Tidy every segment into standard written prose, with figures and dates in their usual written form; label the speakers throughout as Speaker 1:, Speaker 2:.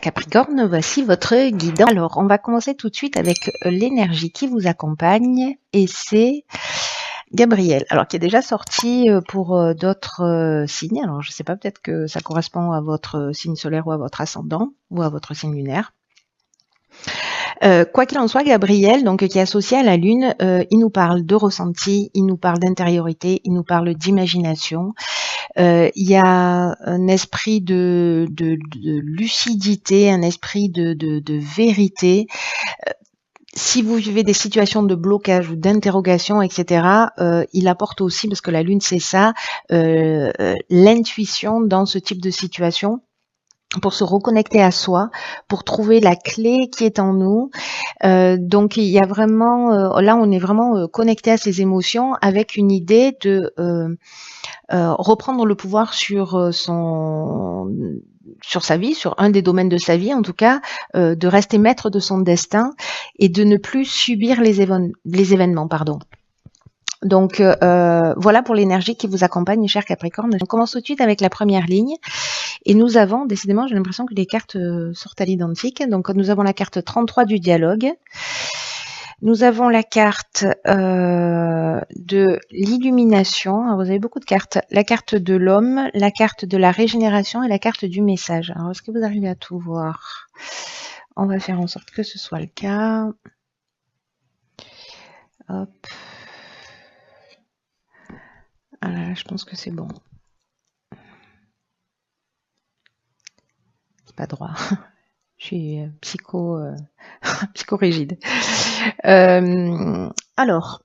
Speaker 1: Capricorne, voici votre guidance. Alors, on va commencer tout de suite avec l'énergie qui vous accompagne et c'est Gabriel. Alors, qui est déjà sorti pour d'autres signes. Alors, je ne sais pas, peut-être que ça correspond à votre signe solaire ou à votre ascendant ou à votre signe lunaire. Quoi qu'il en soit, Gabriel, donc qui est associé à la Lune, il nous parle de ressenti, il nous parle d'intériorité, il nous parle d'imagination. Il y a un esprit de lucidité, un esprit de vérité. Si vous vivez des situations de blocage ou d'interrogation, etc., il apporte aussi, parce que la Lune c'est ça, l'intuition dans ce type de situation, pour se reconnecter à soi, pour trouver la clé qui est en nous. Donc il y a vraiment, là on est vraiment connecté à ses émotions avec une idée de reprendre le pouvoir sur sa vie, sur un des domaines de sa vie en tout cas, de rester maître de son destin et de ne plus subir les événements. Donc voilà pour l'énergie qui vous accompagne, cher Capricorne. On commence tout de suite avec la première ligne. Et nous avons, décidément, j'ai l'impression que les cartes sortent à l'identique. Donc nous avons la carte 33 du dialogue. Nous avons la carte de l'illumination. Alors, vous avez beaucoup de cartes. La carte de l'homme, la carte de la régénération et la carte du message. Alors, est-ce que vous arrivez à tout voir? On va faire en sorte que ce soit le cas. Hop. Voilà, je pense que c'est bon. C'est pas droit. Je suis psychorigide. Alors,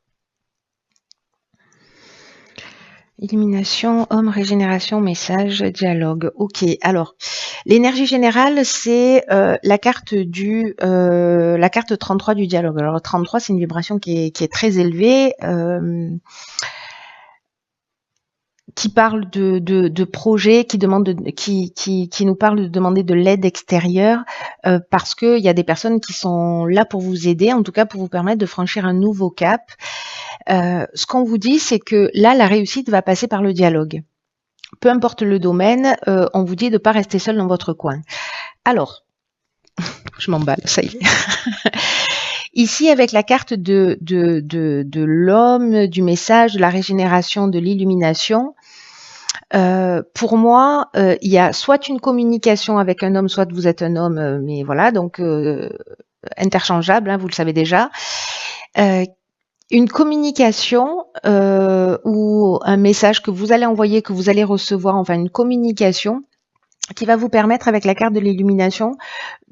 Speaker 1: illumination, homme, régénération, message, dialogue. Ok. Alors, l'énergie générale, c'est la carte 33 du dialogue. Alors, 33, c'est une vibration qui est très élevée. Qui parle de projets, qui nous parle de demander de l'aide extérieure, parce que il y a des personnes qui sont là pour vous aider, en tout cas pour vous permettre de franchir un nouveau cap. Ce qu'on vous dit, c'est que là, la réussite va passer par le dialogue. Peu importe le domaine, on vous dit de ne pas rester seul dans votre coin. Alors, je m'emballe, ça y est. Ici, avec la carte de l'homme, du message, de la régénération, de l'illumination, pour moi, il y a soit une communication avec un homme, soit vous êtes un homme, mais voilà, donc interchangeable, hein, vous le savez déjà. Une communication ou un message que vous allez envoyer, que vous allez recevoir, enfin une communication qui va vous permettre, avec la carte de l'illumination,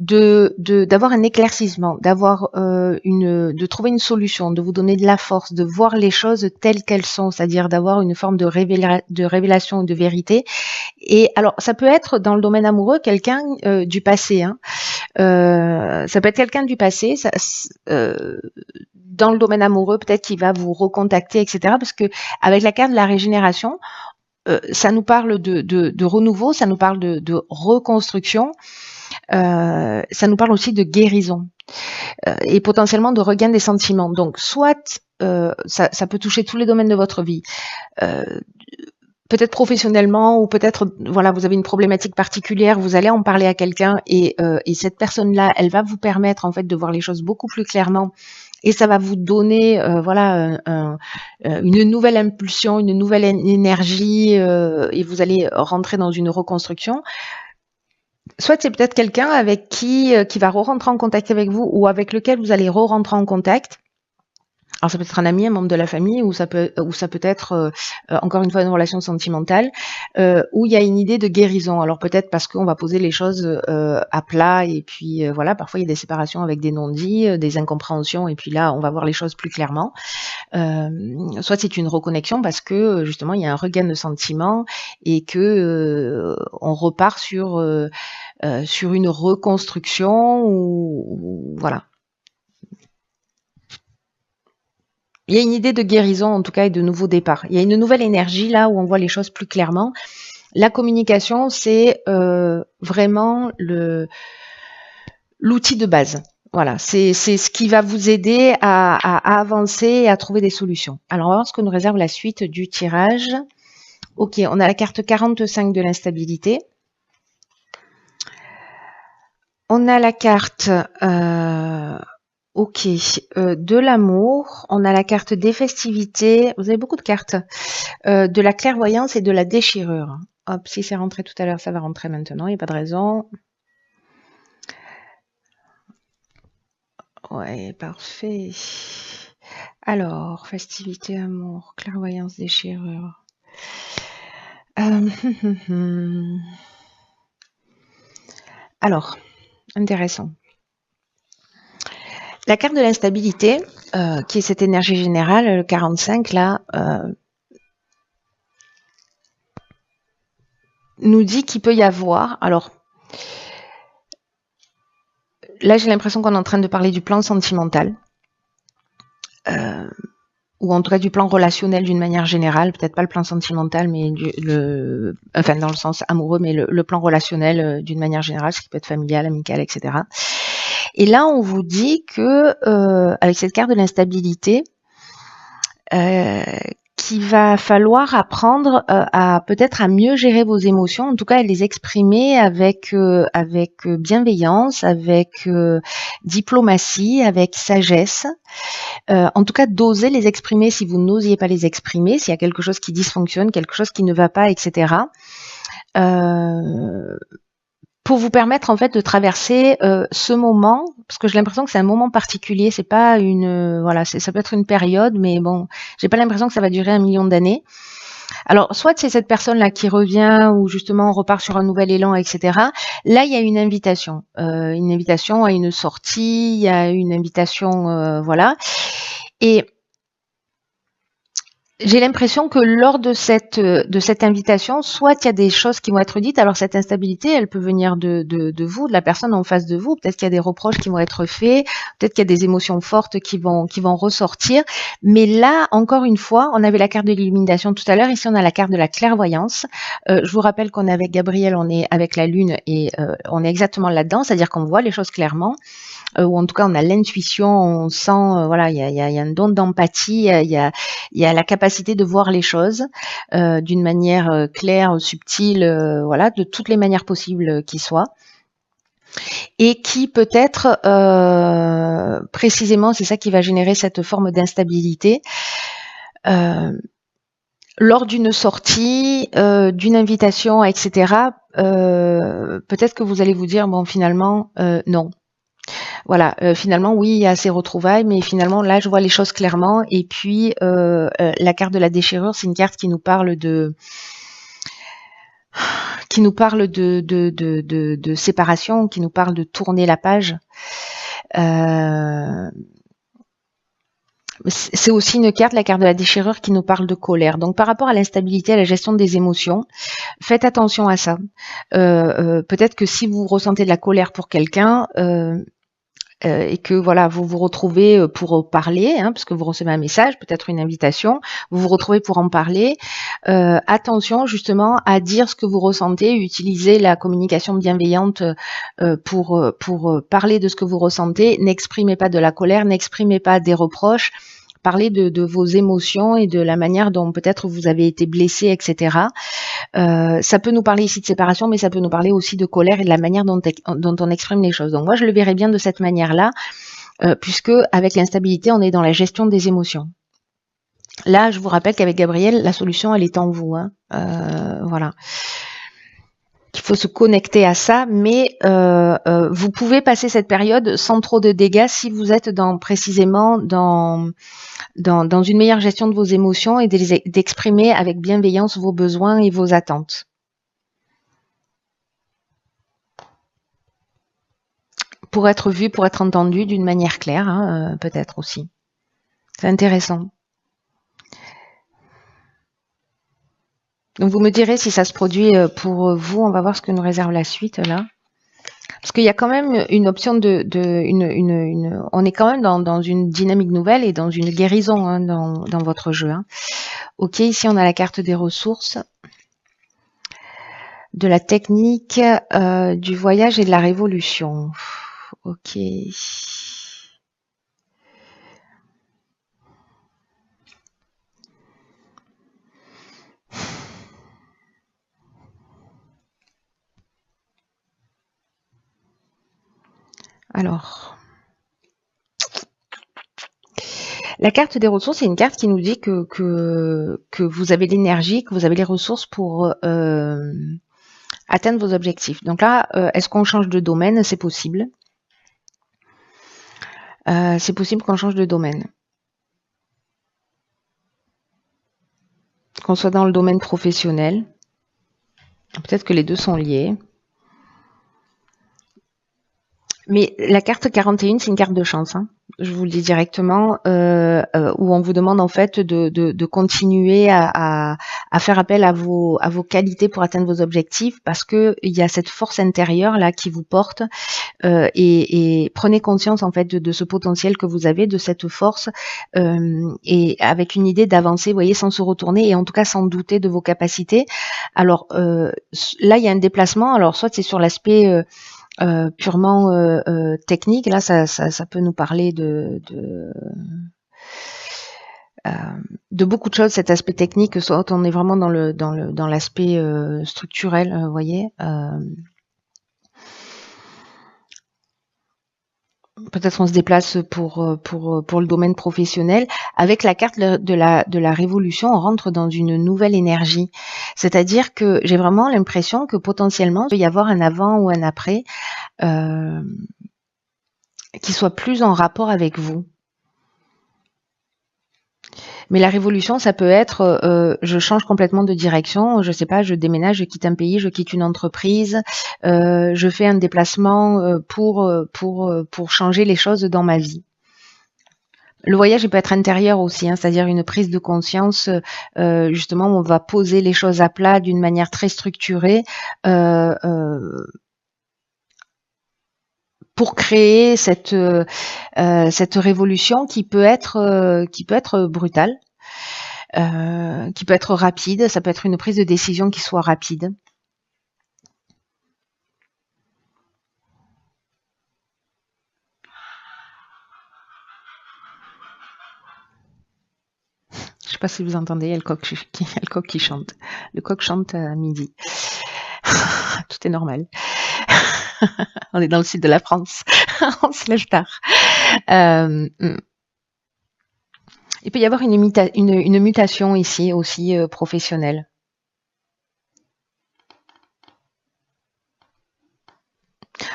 Speaker 1: d'avoir un éclaircissement, de trouver une solution, de vous donner de la force, de voir les choses telles qu'elles sont, c'est-à-dire d'avoir une forme de révélation ou de vérité. Et alors, ça peut être dans le domaine amoureux quelqu'un du passé, hein. Ça peut être quelqu'un du passé, dans le domaine amoureux, peut-être qu'il va vous recontacter, etc. Parce que avec la carte de la régénération, ça nous parle de renouveau, ça nous parle de reconstruction, ça nous parle aussi de guérison et potentiellement de regain des sentiments. Donc, soit ça peut toucher tous les domaines de votre vie, peut-être professionnellement ou peut-être voilà, vous avez une problématique particulière, vous allez en parler à quelqu'un et cette personne-là, elle va vous permettre en fait de voir les choses beaucoup plus clairement. Et ça va vous donner voilà une nouvelle impulsion, une nouvelle énergie et vous allez rentrer dans une reconstruction. Soit c'est peut-être quelqu'un avec qui va re-rentrer en contact avec vous ou avec lequel vous allez re-rentrer en contact. Alors ça peut être un ami, un membre de la famille, ou ça peut être encore une fois une relation sentimentale, où il y a une idée de guérison. Alors peut-être parce qu'on va poser les choses à plat et puis voilà, parfois il y a des séparations avec des non-dits, des incompréhensions et puis là on va voir les choses plus clairement. Soit c'est une reconnexion parce que justement il y a un regain de sentiments et que on repart sur une reconstruction ou voilà. Il y a une idée de guérison, en tout cas, et de nouveau départ. Il y a une nouvelle énergie là où on voit les choses plus clairement. La communication, c'est vraiment l'outil de base. Voilà, c'est ce qui va vous aider à avancer et à trouver des solutions. Alors, on va voir ce que nous réserve la suite du tirage. Ok, on a la carte 45 de l'instabilité. On a la carte ok, de l'amour, on a la carte des festivités, vous avez beaucoup de cartes, de la clairvoyance et de la déchirure. Hop, si c'est rentré tout à l'heure, ça va rentrer maintenant, il n'y a pas de raison. Ouais, parfait. Alors, festivité, amour, clairvoyance, déchirure. Alors, intéressant. La carte de l'instabilité, qui est cette énergie générale, le 45, là, nous dit qu'il peut y avoir, alors, là j'ai l'impression qu'on est en train de parler du plan sentimental, ou en tout cas du plan relationnel d'une manière générale, peut-être pas le plan sentimental, mais enfin dans le sens amoureux, mais le plan relationnel d'une manière générale, ce qui peut être familial, amical, etc. Et là on vous dit que avec cette carte de l'instabilité, qu'il va falloir apprendre à peut-être à mieux gérer vos émotions, en tout cas à les exprimer avec bienveillance, avec diplomatie, avec sagesse. En tout cas, d'oser les exprimer si vous n'osiez pas les exprimer, s'il y a quelque chose qui dysfonctionne, quelque chose qui ne va pas, etc. Pour vous permettre en fait de traverser ce moment, parce que j'ai l'impression que c'est un moment particulier, c'est pas une voilà, ça peut être une période, mais bon, j'ai pas l'impression que ça va durer 1 million d'années. Alors, soit c'est cette personne-là qui revient, ou justement on repart sur un nouvel élan, etc. Là, il y a une invitation à une sortie, il y a une invitation, voilà. Et j'ai l'impression que lors de cette invitation, soit il y a des choses qui vont être dites. Alors cette instabilité, elle peut venir de vous, de la personne en face de vous. Peut-être qu'il y a des reproches qui vont être faits, peut-être qu'il y a des émotions fortes qui vont ressortir. Mais là, encore une fois, on avait la carte de l'illumination tout à l'heure. Ici, on a la carte de la clairvoyance. Je vous rappelle qu'on est avec Gabriel, on est avec la Lune, et on est exactement là-dedans, c'est-à-dire qu'on voit les choses clairement. Ou en tout cas on a l'intuition, on sent, voilà, il y a un don d'empathie, il y a la capacité de voir les choses d'une manière claire, subtile, voilà, de toutes les manières possibles qui soient. Et qui peut-être, précisément, c'est ça qui va générer cette forme d'instabilité. Lors d'une sortie, d'une invitation, etc., peut-être que vous allez vous dire, bon, finalement, non. Voilà, finalement, oui, il y a ces retrouvailles, mais finalement, là, je vois les choses clairement. Et puis, la carte de la déchirure, c'est une carte qui nous parle de séparation, qui nous parle de tourner la page. C'est aussi une carte, la carte de la déchirure, qui nous parle de colère. Donc, par rapport à l'instabilité, à la gestion des émotions, faites attention à ça. Peut-être que si vous ressentez de la colère pour quelqu'un, et que voilà, vous vous retrouvez pour parler, parce que vous recevez un message, peut-être une invitation, vous vous retrouvez pour en parler. Attention justement à dire ce que vous ressentez, utiliser la communication bienveillante pour parler de ce que vous ressentez. N'exprimez pas de la colère, n'exprimez pas des reproches. Parlez de vos émotions et de la manière dont peut-être vous avez été blessé, etc. Ça peut nous parler ici de séparation, mais ça peut nous parler aussi de colère et de la manière dont on exprime les choses. Donc moi, je le verrais bien de cette manière-là, puisque avec l'instabilité, on est dans la gestion des émotions. Là, je vous rappelle qu'avec Gabriel, la solution, elle est en vous. Voilà. Il faut se connecter à ça, mais vous pouvez passer cette période sans trop de dégâts si vous êtes précisément dans une meilleure gestion de vos émotions et d'exprimer avec bienveillance vos besoins et vos attentes. Pour être vu, pour être entendu d'une manière claire, peut-être aussi. C'est intéressant. Donc vous me direz si ça se produit pour vous. On va voir ce que nous réserve la suite là. Parce qu'il y a quand même une option on est quand même dans une dynamique nouvelle et dans une guérison dans votre jeu. Ok, ici on a la carte des ressources, de la technique, du voyage et de la révolution. Ok. Alors, la carte des ressources, c'est une carte qui nous dit que vous avez l'énergie, que vous avez les ressources pour atteindre vos objectifs. Donc là, est-ce qu'on change de domaine? C'est possible. C'est possible qu'on change de domaine. Qu'on soit dans le domaine professionnel. Peut-être que les deux sont liés. Mais la carte 41, c'est une carte de chance. Hein. Je vous le dis directement, où on vous demande en fait de continuer à faire appel à vos qualités pour atteindre vos objectifs, parce que il y a cette force intérieure là qui vous porte, et prenez conscience en fait de ce potentiel que vous avez, de cette force, et avec une idée d'avancer, vous voyez, sans se retourner et en tout cas sans douter de vos capacités. Alors là, il y a un déplacement. Alors soit c'est sur l'aspect purement technique. Là, ça peut nous parler de beaucoup de choses, cet aspect technique, soit on est vraiment dans l'aspect structurel, vous voyez. Peut-être on se déplace pour le domaine professionnel. Avec la carte de la révolution, on rentre dans une nouvelle énergie. C'est-à-dire que j'ai vraiment l'impression que potentiellement, il peut y avoir un avant ou un après qui soit plus en rapport avec vous. Mais la révolution, ça peut être je change complètement de direction, je sais pas, je déménage, je quitte un pays, je quitte une entreprise, je fais un déplacement pour changer les choses dans ma vie. Le voyage, il peut être intérieur aussi, hein, c'est-à-dire une prise de conscience, justement, où on va poser les choses à plat d'une manière très structurée, pour créer cette révolution qui peut être brutale, qui peut être rapide. Ça peut être une prise de décision qui soit rapide. Je sais pas si vous entendez, il y a le coq qui chante. Le coq chante à midi. Tout est normal. On est dans le sud de la France. On se lève tard. Il peut y avoir une mutation ici aussi professionnelle.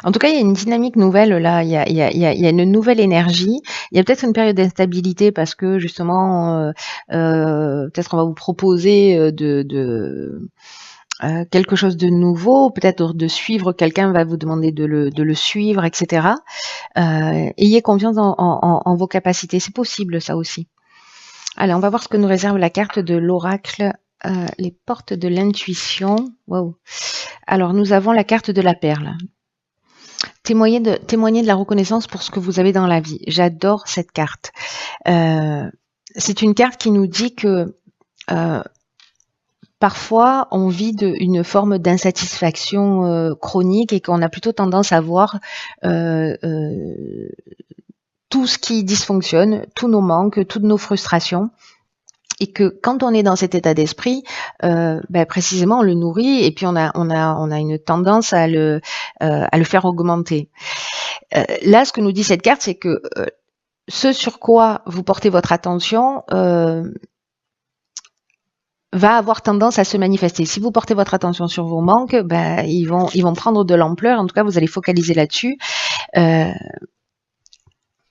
Speaker 1: En tout cas, il y a une dynamique nouvelle là, il y a une nouvelle énergie. Il y a peut-être une période d'instabilité parce que justement, peut-être on va vous proposer quelque chose de nouveau, peut-être de suivre quelqu'un va vous demander de le suivre, etc. Ayez confiance en vos capacités, c'est possible ça aussi. Allez, on va voir ce que nous réserve la carte de l'oracle, les portes de l'intuition. Wow. Alors, nous avons la carte de la perle. Témoigner de la reconnaissance pour ce que vous avez dans la vie. J'adore cette carte. C'est une carte qui nous dit que parfois on vit une forme d'insatisfaction chronique et qu'on a plutôt tendance à voir tout ce qui dysfonctionne, tous nos manques, toutes nos frustrations. Et que quand on est dans cet état d'esprit, précisément on le nourrit et puis on a une tendance à le faire augmenter. Là, ce que nous dit cette carte, c'est que ce sur quoi vous portez votre attention va avoir tendance à se manifester. Si vous portez votre attention sur vos manques, ils vont prendre de l'ampleur. En tout cas, vous allez focaliser là-dessus.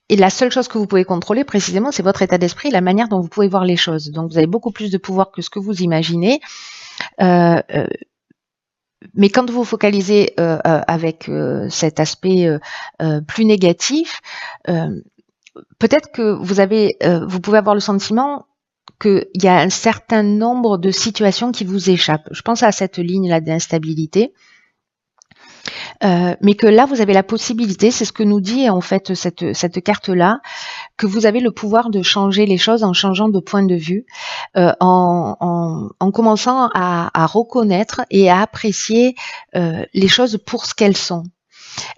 Speaker 1: Et la seule chose que vous pouvez contrôler précisément, c'est votre état d'esprit, la manière dont vous pouvez voir les choses. Donc, vous avez beaucoup plus de pouvoir que ce que vous imaginez. Mais quand vous focalisez avec cet aspect plus négatif, peut-être que vous pouvez avoir le sentiment qu'il y a un certain nombre de situations qui vous échappent. Je pense à cette ligne-là d'instabilité. Mais que là, vous avez la possibilité, c'est ce que nous dit en fait cette carte-là, que vous avez le pouvoir de changer les choses en changeant de point de vue, en commençant à reconnaître et à apprécier les choses pour ce qu'elles sont.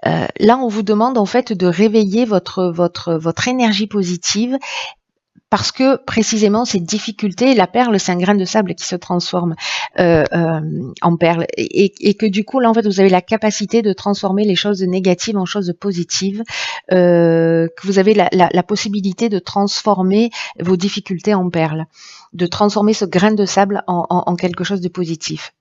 Speaker 1: Là, on vous demande en fait de réveiller votre énergie positive parce que précisément ces difficultés, la perle, c'est un grain de sable qui se transforme en perle, et que du coup là en fait vous avez la capacité de transformer les choses négatives en choses positives, que vous avez la possibilité de transformer vos difficultés en perles, de transformer ce grain de sable en quelque chose de positif.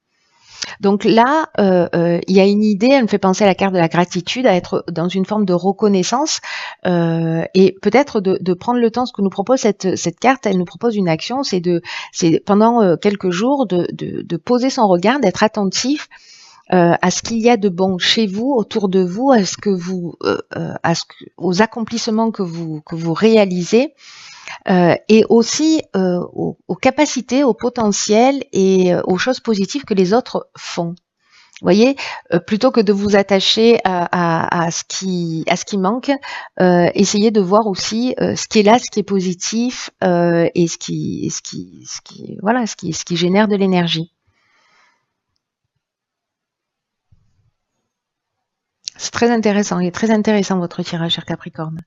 Speaker 1: Donc là, il y a une idée, elle me fait penser à la carte de la gratitude, à être dans une forme de reconnaissance, et peut-être de prendre le temps. Ce que nous propose cette carte, elle nous propose une action, c'est pendant quelques jours de poser son regard, d'être attentif à ce qu'il y a de bon chez vous, autour de vous, à ce que vous, aux accomplissements que vous réalisez. Et aussi aux capacités, au potentiel et aux choses positives que les autres font. Vous voyez, plutôt que de vous attacher à ce qui manque, essayez de voir aussi ce qui est là, ce qui est positif, et ce qui génère de l'énergie. C'est très intéressant. Il est très intéressant votre tirage, cher Capricorne.